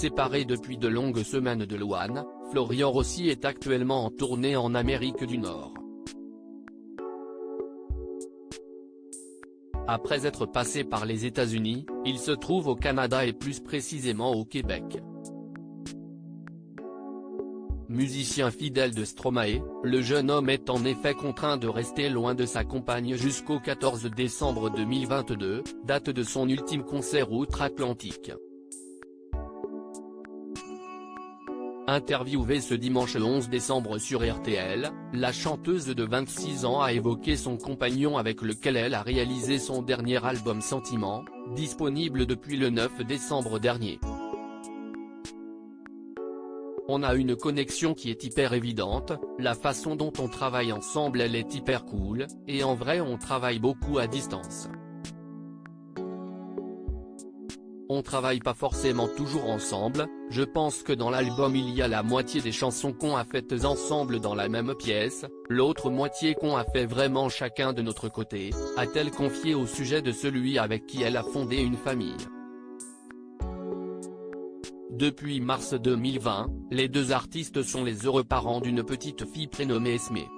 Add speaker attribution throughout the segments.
Speaker 1: Séparé depuis de longues semaines de Louane, Florian Rossi est actuellement en tournée en Amérique du Nord. Après être passé par les États-Unis, il se trouve au Canada et plus précisément au Québec. Musicien fidèle de Stromae, le jeune homme est en effet contraint de rester loin de sa compagne jusqu'au 14 décembre 2022, date de son ultime concert outre-Atlantique. Interviewée ce dimanche 11 décembre sur RTL, la chanteuse de 26 ans a évoqué son compagnon avec lequel elle a réalisé son dernier album Sentiment, disponible depuis le 9 décembre dernier. On a une connexion qui est hyper évidente, la façon dont on travaille ensemble elle est hyper cool, et en vrai on travaille beaucoup à distance. On travaille pas forcément toujours ensemble, je pense que dans l'album il y a la moitié des chansons qu'on a faites ensemble dans la même pièce, l'autre moitié qu'on a fait vraiment chacun de notre côté, a-t-elle confié au sujet de celui avec qui elle a fondé une famille. Depuis mars 2020, les deux artistes sont les heureux parents d'une petite fille prénommée Esmé.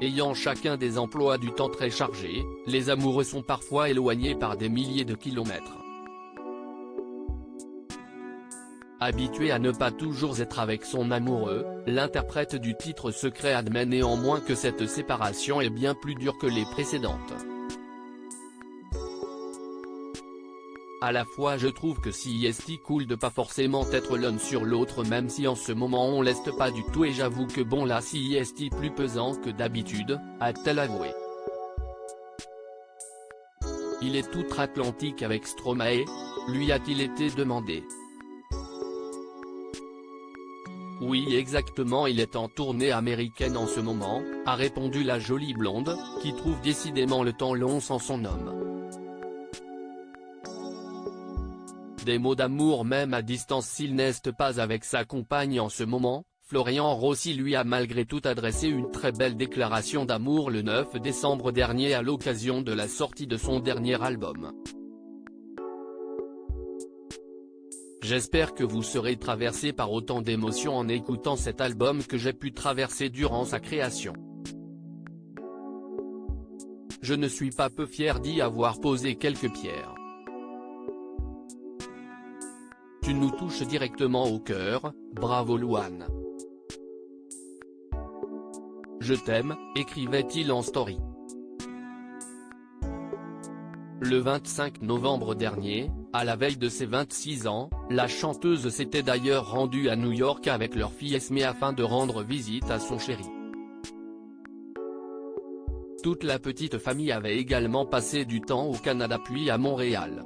Speaker 1: Ayant chacun des emplois du temps très chargés, les amoureux sont parfois éloignés par des milliers de kilomètres. Habitué à ne pas toujours être avec son amoureux, l'interprète du titre Secret admet néanmoins que cette séparation est bien plus dure que les précédentes. À la fois je trouve que c'est cool de pas forcément être l'un sur l'autre même si en ce moment on l'est pas du tout et j'avoue que bon là c'est plus pesant que d'habitude, a-t-elle avoué. Il est outre-Atlantique avec Stromae, lui a-t-il été demandé. Oui exactement il est en tournée américaine en ce moment, a répondu la jolie blonde, qui trouve décidément le temps long sans son homme. Des mots d'amour même à distance s'il n'est pas avec sa compagne en ce moment, Florian Rossi lui a malgré tout adressé une très belle déclaration d'amour le 9 décembre dernier à l'occasion de la sortie de son dernier album. J'espère que vous serez traversé par autant d'émotions en écoutant cet album que j'ai pu traverser durant sa création. Je ne suis pas peu fier d'y avoir posé quelques pierres. Tu nous touches directement au cœur, bravo Louane. Je t'aime, écrivait-il en story. Le 25 novembre dernier, à la veille de ses 26 ans, la chanteuse s'était d'ailleurs rendue à New York avec leur fille Esmé afin de rendre visite à son chéri. Toute la petite famille avait également passé du temps au Canada puis à Montréal.